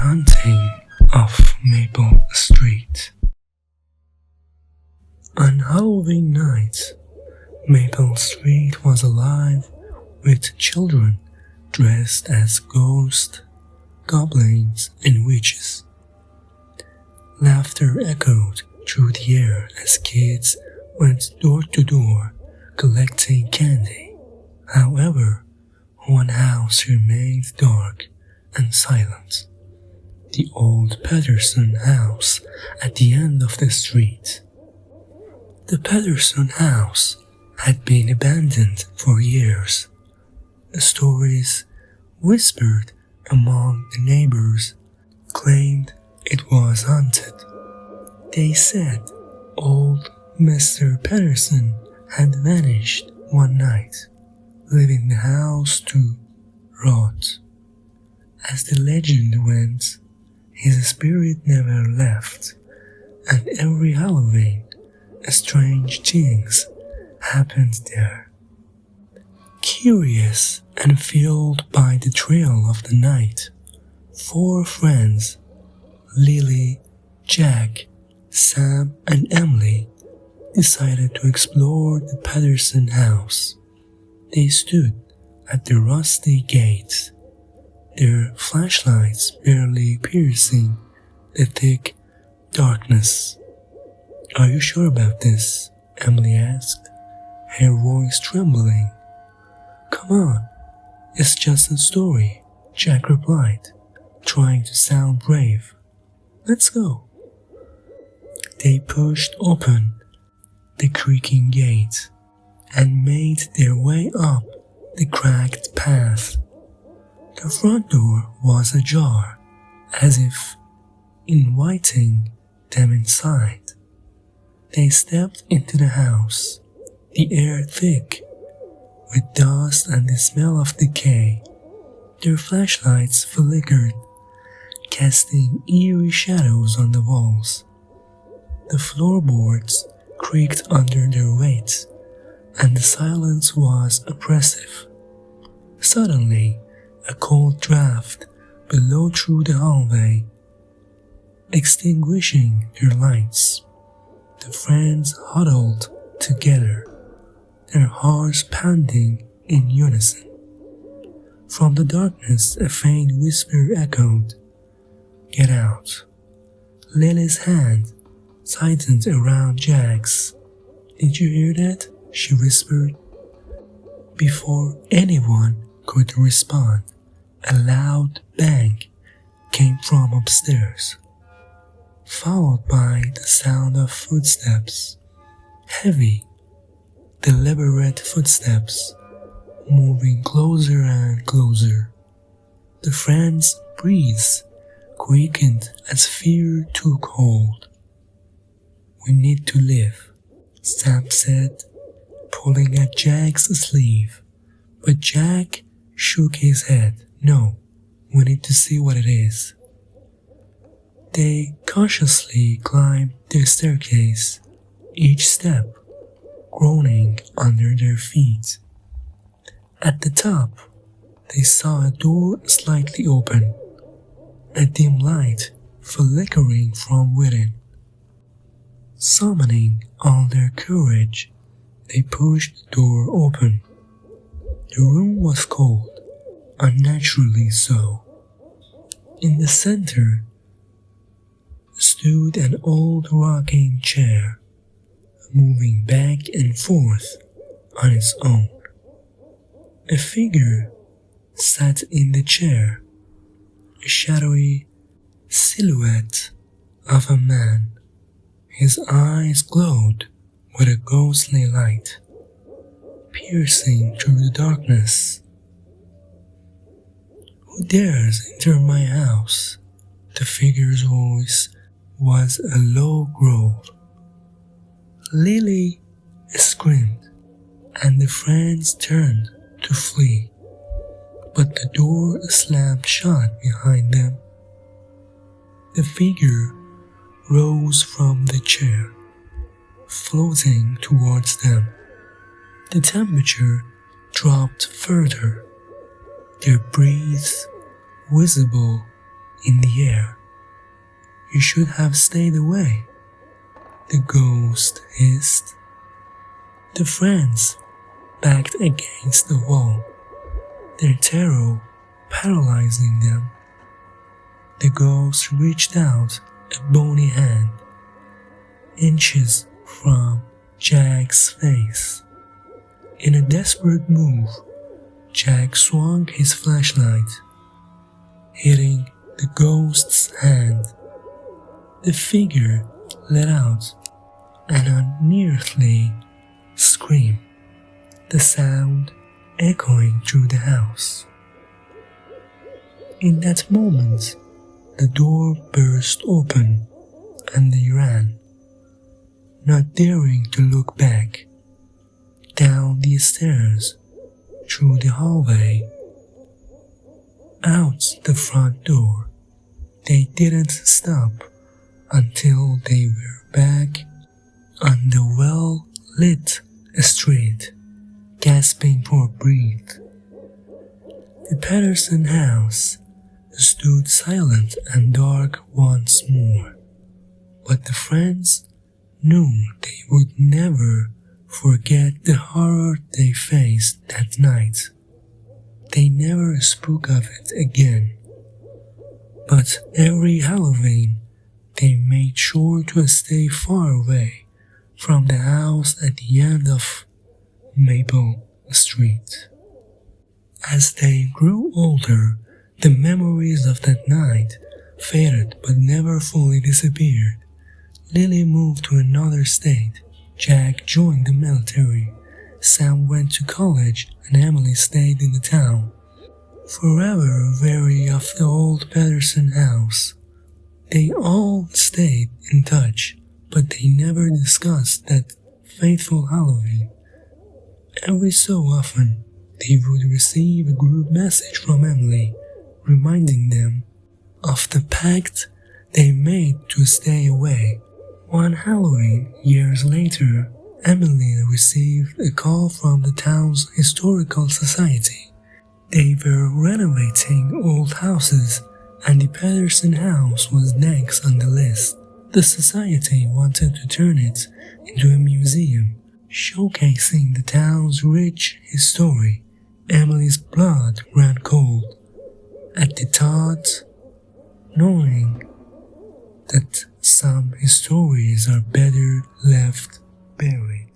Haunting of Maple Street. On Halloween night, Maple Street was alive with children dressed as ghosts, goblins, and witches. Laughter echoed through the air as kids went door to door collecting candy. However, one house remained dark and silent. The old Patterson house at the end of the street. The Patterson house had been abandoned for years. The stories whispered among the neighbors claimed it was haunted. They said old Mr. Patterson had vanished one night, leaving the house to rot. As the legend went, his spirit never left, and every Halloween, strange things happened there. Curious and fueled by the thrill of the night, 4 friends, Lily, Jack, Sam, and Emily, decided to explore the Patterson house. They stood at the rusty gates, their flashlights barely piercing the thick darkness. "Are you sure about this?" Emily asked, her voice trembling. "Come on, it's just a story," Jack replied, trying to sound brave. "Let's go." They pushed open the creaking gate and made their way up the cracked path. The front door was ajar, as if inviting them inside. They stepped into the house, the air thick with dust and the smell of decay. Their flashlights flickered, casting eerie shadows on the walls. The floorboards creaked under their weight, and the silence was oppressive. Suddenly, a cold draft blew through the hallway, extinguishing their lights. The friends huddled together, their hearts pounding in unison. From the darkness, a faint whisper echoed, "Get out." Lily's hand tightened around Jack's. "Did you hear that?" she whispered. Before anyone could respond, a loud bang came from upstairs, followed by the sound of footsteps. Heavy, deliberate footsteps, moving closer and closer. The friends' breaths quickened as fear took hold. "We need to leave," Sam said, pulling at Jack's sleeve, but Jack shook his head. "No, we need to see what it is." They cautiously climbed the staircase, each step groaning under their feet. At the top, they saw a door slightly open, a dim light flickering from within. Summoning all their courage, they pushed the door open. The room was cold, unnaturally so. In the center stood an old rocking chair, moving back and forth on its own. A figure sat in the chair, a shadowy silhouette of a man. His eyes glowed with a ghostly light, piercing through the darkness. "Who dares enter my house?" The figure's voice was a low growl. Lily screamed, and the friends turned to flee, but the door slammed shut behind them. The figure rose from the chair, floating towards them. The temperature dropped further, their breaths visible in the air. "You should have stayed away," the ghost hissed. The friends backed against the wall, their terror paralyzing them. The ghost reached out a bony hand, inches from Jack's face. In a desperate move, Jack swung his flashlight, hitting the ghost's hand. The figure let out an unearthly scream, the sound echoing through the house. In that moment, the door burst open and they ran, not daring to look back, down the stairs, through the hallway, out the front door. They didn't stop until they were back on the well-lit street, gasping for breath. The Patterson house stood silent and dark once more, but the friends knew they would never forget the horror they faced that night. They never spoke of it again, but every Halloween they made sure to stay far away from the house at the end of Maple Street. As they grew older, the memories of that night faded but never fully disappeared. Lily moved to another state, Jack joined the military, Sam went to college, and Emily stayed in the town, forever wary of the old Patterson house. They all stayed in touch, but they never discussed that fateful Halloween. Every so often, they would receive a group message from Emily, reminding them of the pact they made to stay away. One Halloween, years later, Emily received a call from the town's historical society. They were renovating old houses, and the Patterson house was next on the list. The society wanted to turn it into a museum, showcasing the town's rich history. Emily's blood ran cold at the thought, knowing that some histories are better left buried.